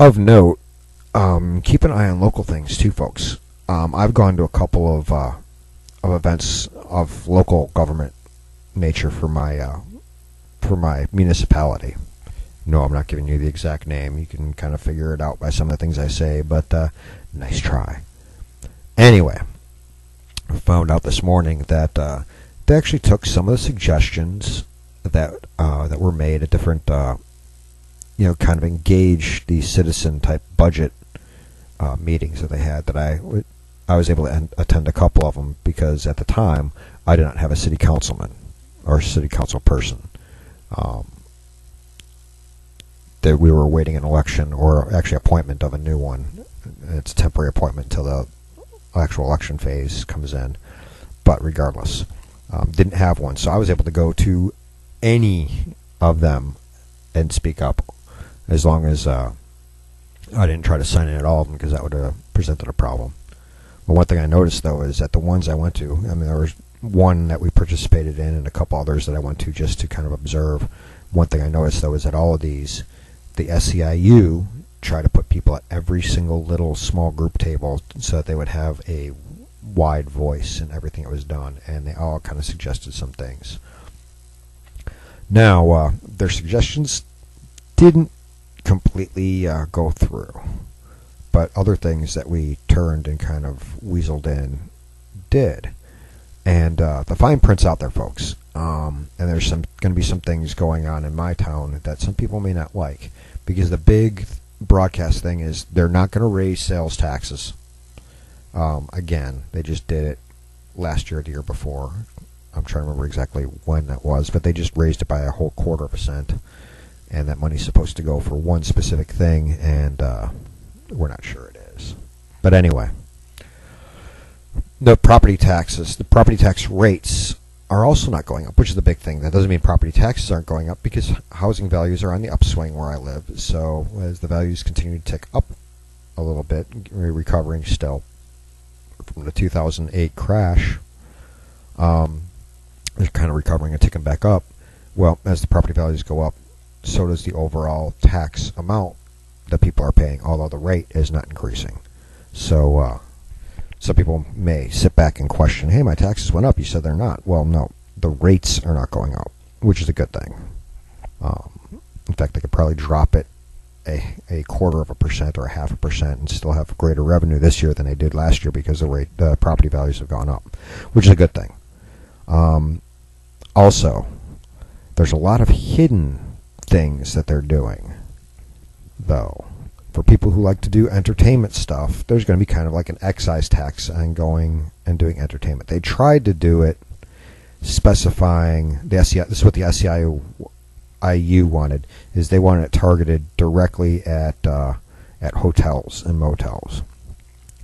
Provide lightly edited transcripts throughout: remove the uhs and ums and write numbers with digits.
Of note, keep an eye on local things too, folks. I've gone to a couple of events of local government nature for my municipality. No, I'm not giving you the exact name. You can kind of figure it out by some of the things I say, but nice try. Anyway, I found out this morning that they actually took some of the suggestions that were made at different, kind of engage the citizen type budget meetings that they had. That I was able to attend a couple of them because at the time I did not have a city councilman or city council person. That we were awaiting an election, or actually appointment of a new one. It's a temporary appointment until the actual election phase comes in. But regardless, didn't have one. So I was able to go to any of them and speak up, as long as I didn't try to sign in at all of them, because that would have presented a problem. But one thing I noticed, though, is that the ones I went to, there was one that we participated in and a couple others that I went to just to kind of observe. One thing I noticed, though, is that all of these, the SEIU try to put people at every single little small group table so that they would have a wide voice in everything that was done, and they all kind of suggested some things. Now, their suggestions didn't completely go through, but other things that we turned and kind of weaseled in did. And the fine print's out there, folks. And there's going to be some things going on in my town that some people may not like, because the big broadcast thing is they're not going to raise sales taxes. Again, they just did it last year or the year before. I'm trying to remember exactly when that was, but they just raised it by a whole 1/4%. And that money's supposed to go for one specific thing, and we're not sure it is. But anyway, the property taxes, the property tax rates are also not going up, which is the big thing. That doesn't mean property taxes aren't going up, because housing values are on the upswing where I live. So as the values continue to tick up a little bit, we're recovering still from the 2008 crash. They're kind of recovering and ticking back up. Well, as the property values go up, so does the overall tax amount that people are paying, although the rate is not increasing. So some people may sit back and question, hey, my taxes went up. You said they're not. Well, no, the rates are not going up, which is a good thing. In fact, they could probably drop it a 1/4% or a 1/2% and still have greater revenue this year than they did last year, because the property values have gone up, which is a good thing. Also, there's a lot of hidden things that they're doing, though. For people who like to do entertainment stuff, there's going to be kind of like an excise tax on going and doing entertainment. They tried to do it specifying the SEI. This is what the SEIU wanted, is they wanted it targeted directly at hotels and motels,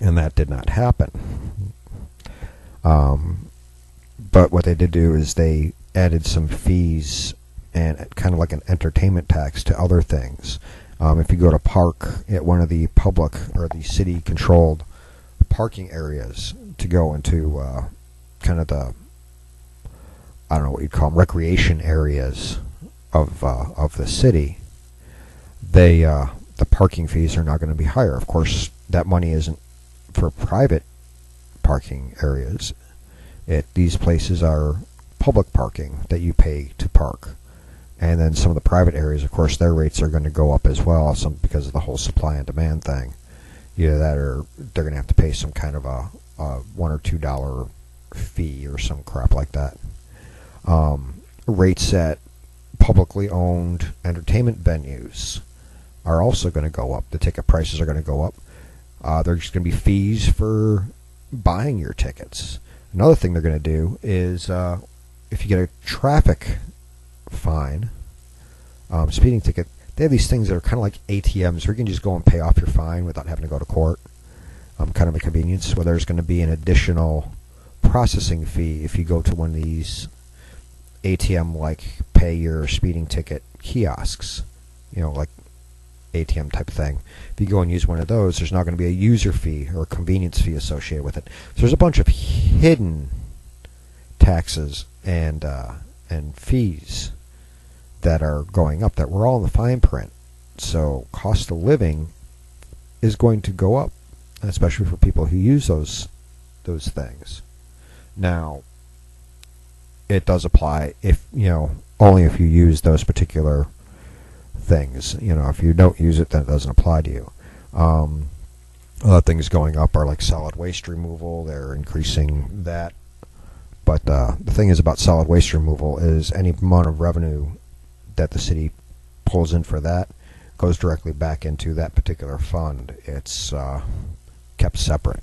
and that did not happen. But what they did do is they added some fees and kind of like an entertainment tax to other things. If you go to park at one of the public or the city-controlled parking areas to go into kind of the, I don't know what you'd call them, recreation areas of the city, the parking fees are not going to be higher. Of course, that money isn't for private parking areas. These places are public parking that you pay to park. And then some of the private areas, of course, their rates are going to go up as well, because of the whole supply and demand thing. Either that, or they're going to have to pay some kind of a $1 or $2 fee or some crap like that. Rates at publicly owned entertainment venues are also going to go up. The ticket prices are going to go up. There's going to be fees for buying your tickets. Another thing they're going to do is if you get a traffic fine, speeding ticket, they have these things that are kind of like ATMs where you can just go and pay off your fine without having to go to court. Kind of a convenience, where there's going to be an additional processing fee if you go to one of these ATM, like pay your speeding ticket kiosks, like ATM type of thing. If you go and use one of those, there's not going to be a user fee or a convenience fee associated with it. So there's a bunch of hidden taxes and fees that are going up that were all in the fine print. So cost of living is going to go up, especially for people who use those things. Now, it does apply if, only if you use those particular things. If you don't use it, then it doesn't apply to you. Other things going up are like solid waste removal. They're increasing that. But the thing is about solid waste removal is any amount of revenue that the city pulls in for that goes directly back into that particular fund. It's kept separate.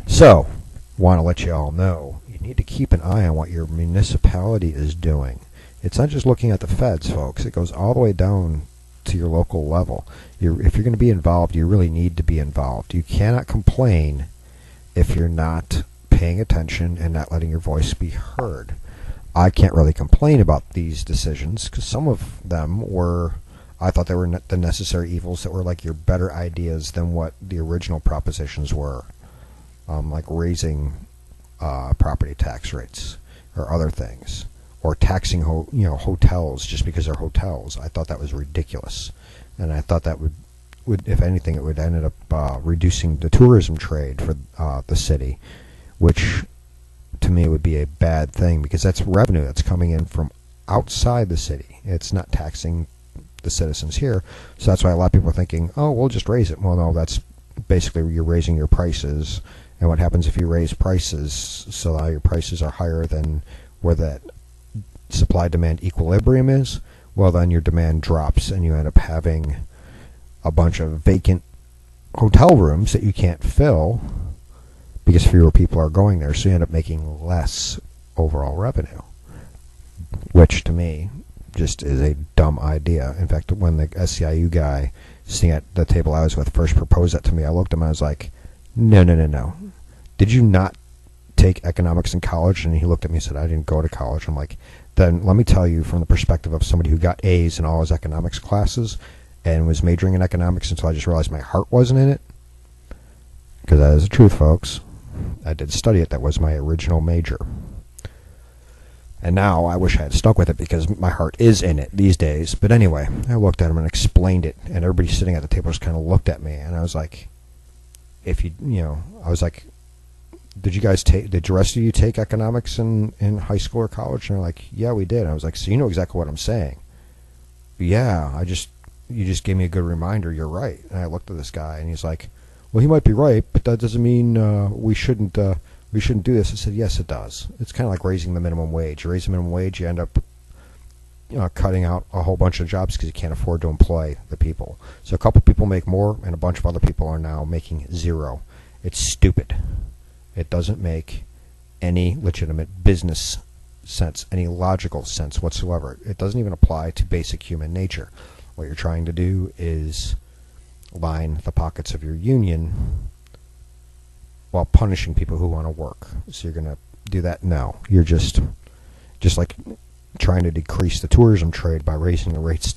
So, want to let you all know, you need to keep an eye on what your municipality is doing. It's not just looking at the feds, folks. It goes all the way down to your local level. If you're going to be involved, you really need to be involved. You cannot complain if you're not paying attention and not letting your voice be heard. I can't really complain about these decisions because some of them I thought they were the necessary evils that were like your better ideas than what the original propositions were, like raising property tax rates or other things, or taxing hotels just because they're hotels. I thought that was ridiculous, and I thought that would if anything, it would end up reducing the tourism trade for the city, which to me would be a bad thing because that's revenue that's coming in from outside the city. It's not taxing the citizens here. So that's why a lot of people are thinking, oh, we'll just raise it. Well, no, that's basically you're raising your prices. And what happens if you raise prices so now your prices are higher than where that supply-demand equilibrium is? Well, then your demand drops and you end up having a bunch of vacant hotel rooms that you can't fill because fewer people are going there, so you end up making less overall revenue, which to me just is a dumb idea. In fact, when the SCIU guy sitting at the table I was with first proposed that to me, I looked at him and I was like, no. Did you not take economics in college? And he looked at me and said, I didn't go to college. I'm like, then let me tell you from the perspective of somebody who got A's in all his economics classes and was majoring in economics until I just realized my heart wasn't in it. Because that is the truth, folks. I did study it. That was my original major. And now I wish I had stuck with it because my heart is in it these days. But anyway, I looked at him and explained it. And everybody sitting at the table just kind of looked at me. And I was like, I was like, did the rest of you take economics in high school or college? And they're like, yeah, we did. And I was like, so you know exactly what I'm saying. Yeah, you just gave me a good reminder. You're right. And I looked at this guy and he's like, well, he might be right, but that doesn't mean we shouldn't do this. I said, yes, it does. It's kind of like raising the minimum wage. You raise the minimum wage, you end up cutting out a whole bunch of jobs because you can't afford to employ the people. So a couple people make more, and a bunch of other people are now making zero. It's stupid. It doesn't make any legitimate business sense, any logical sense whatsoever. It doesn't even apply to basic human nature. What you're trying to do is line the pockets of your union while punishing people who want to work. So you're going to do that? No. You're just like trying to decrease the tourism trade by raising the rates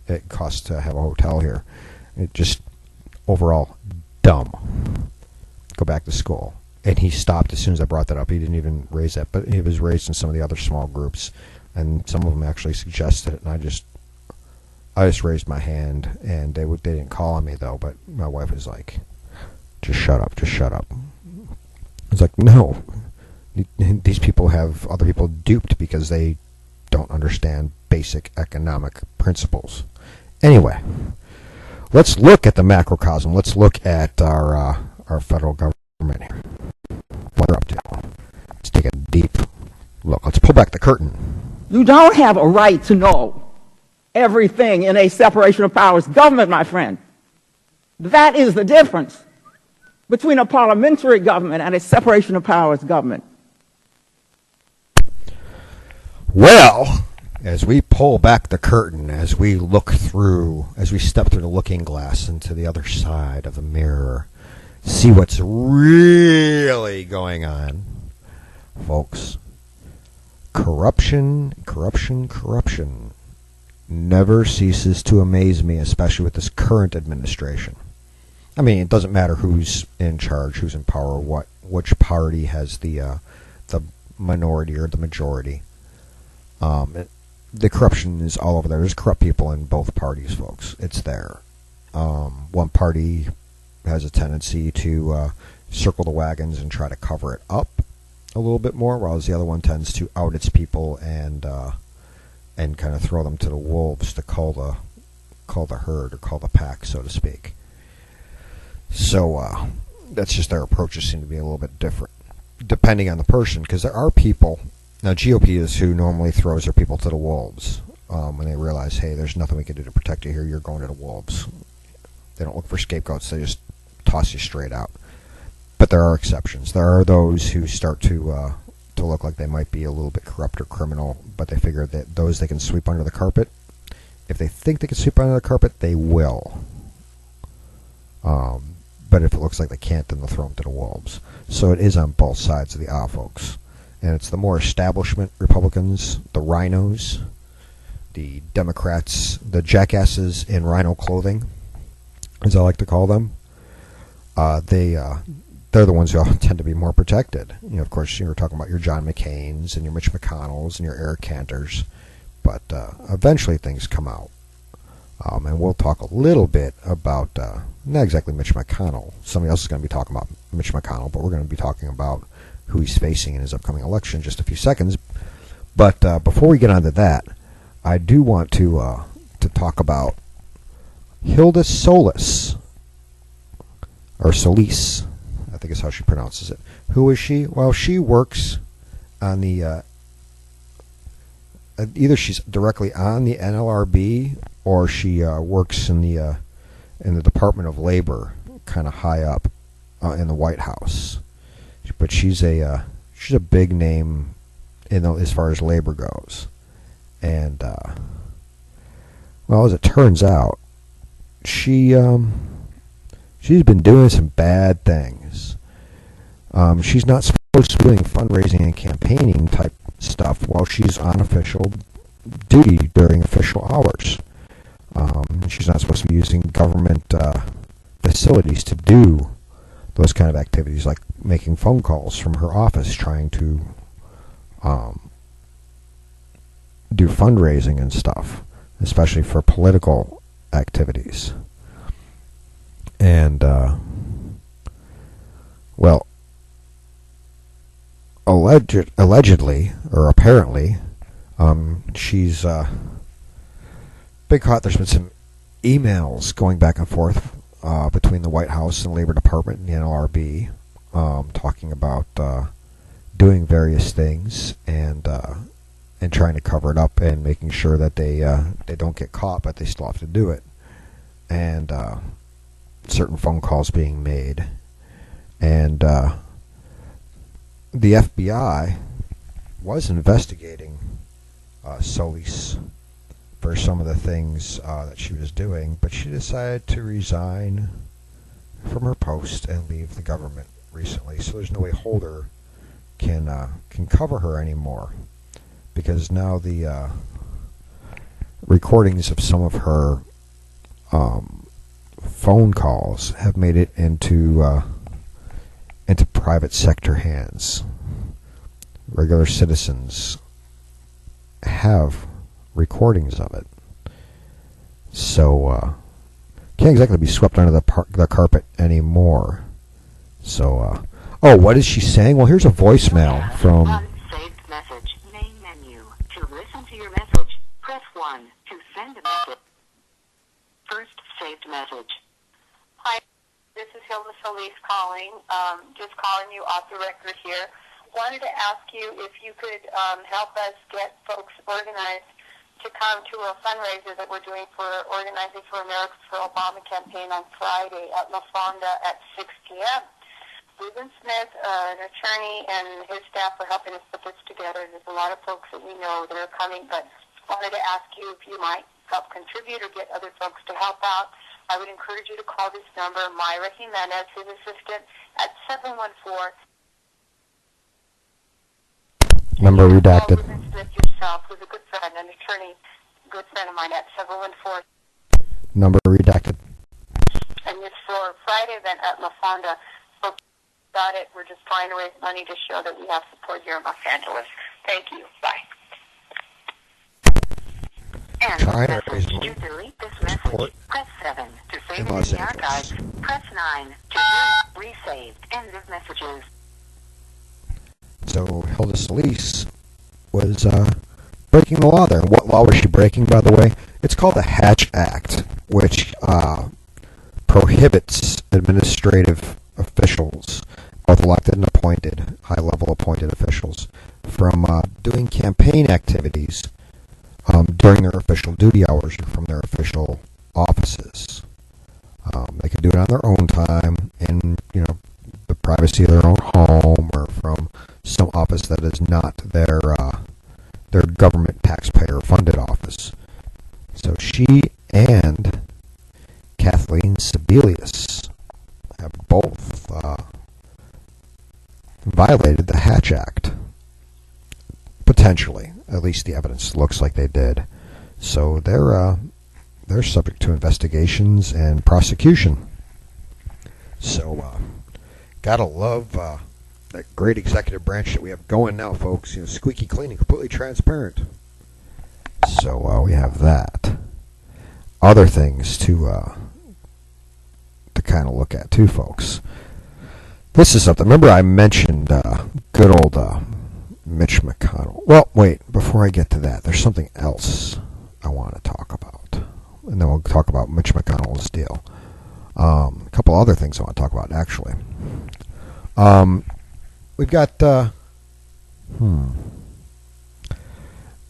it costs to have a hotel here. It just overall dumb. Go back to school. And he stopped as soon as I brought that up. He didn't even raise that, but it was raised in some of the other small groups, and some of them actually suggested it, and I just raised my hand, and they didn't call on me though. But my wife was like, "Just shut up, just shut up." I was like, "No, these people have other people duped because they don't understand basic economic principles." Anyway, let's look at the macrocosm. Let's look at our federal government here. What they're up to. Let's take a deep look. Let's pull back the curtain. You don't have a right to know everything in a separation of powers government, my friend. That is the difference between a parliamentary government and a separation of powers government. Well, as we pull back the curtain, as we step through the looking glass into the other side of the mirror, see what's really going on, folks. Corruption never ceases to amaze me, especially with this current administration. I mean, it doesn't matter who's in charge, who's in power, which party has the minority or the majority. The corruption is all over there. There's corrupt people in both parties, folks. It's there. One party has a tendency to circle the wagons and try to cover it up a little bit more, whereas the other one tends to out its people and kind of throw them to the wolves to call the herd or call the pack, so to speak. So that's just their approaches seem to be a little bit different, depending on the person, because there are people. Now, GOP is who normally throws their people to the wolves when they realize, hey, there's nothing we can do to protect you here. You're going to the wolves. They don't look for scapegoats. They just toss you straight out. But there are exceptions. There are those who start to look like they might be a little bit corrupt or criminal, but they figure that those they can sweep under the carpet. If they think they can sweep under the carpet, they will. But if it looks like they can't, then they'll throw them to the wolves. So it is on both sides of the aisle, folks. And it's the more establishment Republicans, the rhinos, the Democrats, the jackasses in rhino clothing, as I like to call them. They're the ones who tend to be more protected. You know, of course, you were talking about your John McCains and your Mitch McConnells and your Eric Cantors, but eventually things come out. And we'll talk a little bit about, not exactly Mitch McConnell. Somebody else is going to be talking about Mitch McConnell, but we're going to be talking about who he's facing in his upcoming election in just a few seconds. But before we get on to that, I do want to talk about Hilda Solis, or Solis, I think is how she pronounces it. Who is she? Well, she works on the, either she's directly on the NLRB or she works in the Department of Labor, kind of high up in the White House. But she's a big name as far as labor goes. And well, as it turns out, she's been doing some bad things. She's not supposed to be doing fundraising and campaigning type stuff while she's on official duty during official hours. She's not supposed to be using government facilities to do those kind of activities, like making phone calls from her office trying to do fundraising and stuff, especially for political activities. And, well, allegedly, or apparently, she's been caught. There's been some emails going back and forth between the White House and the Labor Department and the NLRB, talking about doing various things and trying to cover it up and making sure that they don't get caught, but they still have to do it. And certain phone calls being made. And the FBI was investigating Solis for some of the things that she was doing, but she decided to resign from her post and leave the government recently. So there's no way Holder can cover her anymore, because now the recordings of some of her phone calls have made it into private sector hands. Regular citizens have recordings of it, so can't exactly be swept under the carpet anymore. So, oh, what is she saying? Well, here's a voicemail from. Saved message. Main menu. To listen to your message, press 1. To send a message. First saved message. Hi, this is Hilda Solis calling. Just calling you off the record here. Wanted to ask you if you could help us get folks organized to come to a fundraiser that we're doing for Organizing for America's for Obama campaign on Friday at La Fonda at 6 p.m. Ruben Smith, an attorney, and his staff are helping us put this together. There's a lot of folks that we know that are coming, but wanted to ask you if you might help contribute or get other folks to help out. I would encourage you to call this number, Myra Jimenez, his assistant, at 714. Number redacted. Ruben Smith yourself, who's a good friend, an attorney, good friend of mine, at 714. Number redacted. And it's for Friday event at La Fonda. So got it. We're just trying to raise money to show that we have support here in Los Angeles. Thank you. Bye. And Trying to raise message. money. To delete this message, press 7. To save save in it in Los the Angeles. archives, press 9 to view, resave, end of messages. So Hilda Solis was breaking the law there. And what law was she breaking, by the way? It's called the Hatch Act, which prohibits administrative officials, both elected and appointed, high-level appointed officials, from doing campaign activities during their official duty hours or from their official offices. They can do it on their own time in, the privacy of their own home or from some office that is not their government taxpayer-funded office. So she and Kathleen Sebelius have both violated the Hatch Act. Potentially, at least the evidence looks like they did. So they're subject to investigations and prosecution. So gotta love that great executive branch that we have going now, folks. Squeaky clean and completely transparent. So we have that. Other things to kind of look at too, folks. This is something. Remember, I mentioned good old Mitch McConnell. Well, wait. Before I get to that, there's something else I want to talk about, and then we'll talk about Mitch McConnell's deal. A couple other things I want to talk about, actually. We've got.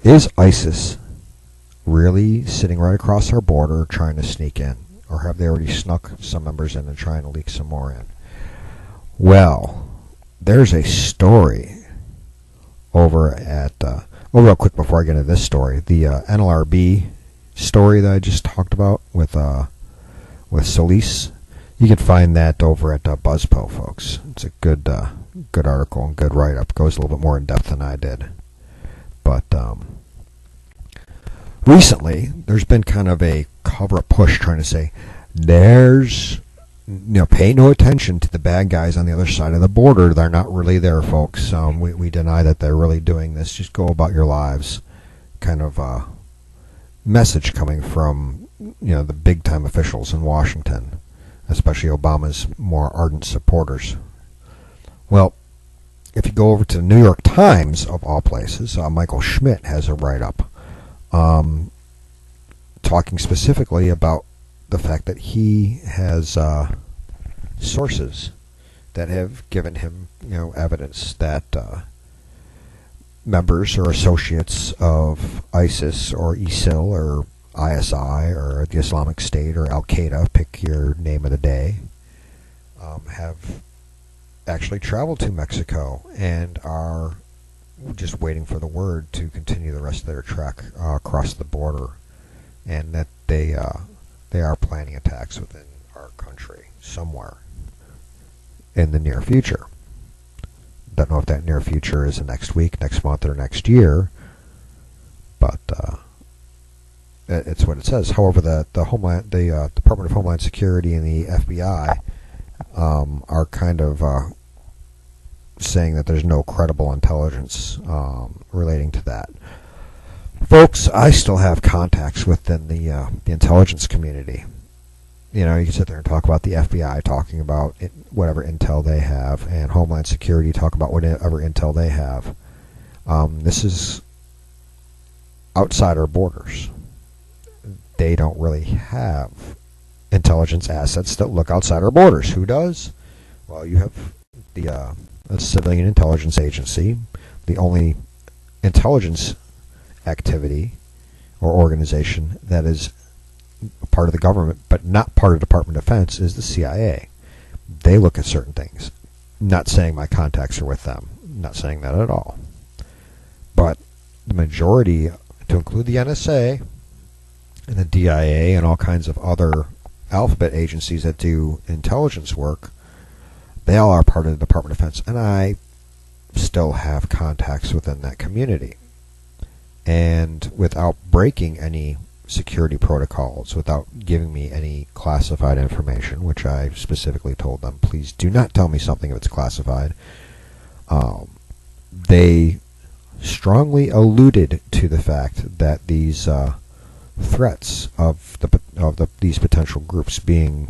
Is ISIS really sitting right across our border trying to sneak in? Or have they already snuck some members in and trying to leak some more in? Well, there's a story over at... real quick before I get into this story. The NLRB story that I just talked about with Solis. You can find that over at BuzzPo, folks. It's a good article and good write-up. Goes a little bit more in depth than I did. But recently, there's been kind of a cover-up push trying to say, pay no attention to the bad guys on the other side of the border. They're not really there, folks. We deny that they're really doing this. Just go about your lives. Kind of message coming from, the big-time officials in Washington, especially Obama's more ardent supporters. Well, if you go over to the New York Times, of all places, Michael Schmidt has a write-up talking specifically about the fact that he has sources that have given him, evidence that members or associates of ISIS or ISIL or ISI or the Islamic State or Al-Qaeda, pick your name of the day, have actually traveled to Mexico and are just waiting for the word to continue the rest of their trek across the border, and that they are planning attacks within our country somewhere in the near future. Don't know if that near future is the next week, next month, or next year, but it's what it says. However, the Department of Homeland Security and the FBI are kind of saying that there's no credible intelligence relating to that. Folks, I still have contacts within the intelligence community. You can sit there and talk about the FBI talking about whatever intel they have, and Homeland Security talk about whatever intel they have. This is outside our borders. They don't really have intelligence assets that look outside our borders. Who does? Well, you have the Civilian Intelligence Agency, the only intelligence activity or organization that is part of the government but not part of the Department of Defense is the CIA. They look at certain things. Not saying my contacts are with them. Not saying that at all. But the majority, to include the NSA and the DIA and all kinds of other alphabet agencies that do intelligence work, they all are part of the Department of Defense. And I still have contacts within that community. And without breaking any security protocols, without giving me any classified information, which I specifically told them, please do not tell me something if it's classified, they strongly alluded to the fact that these threats of these potential groups being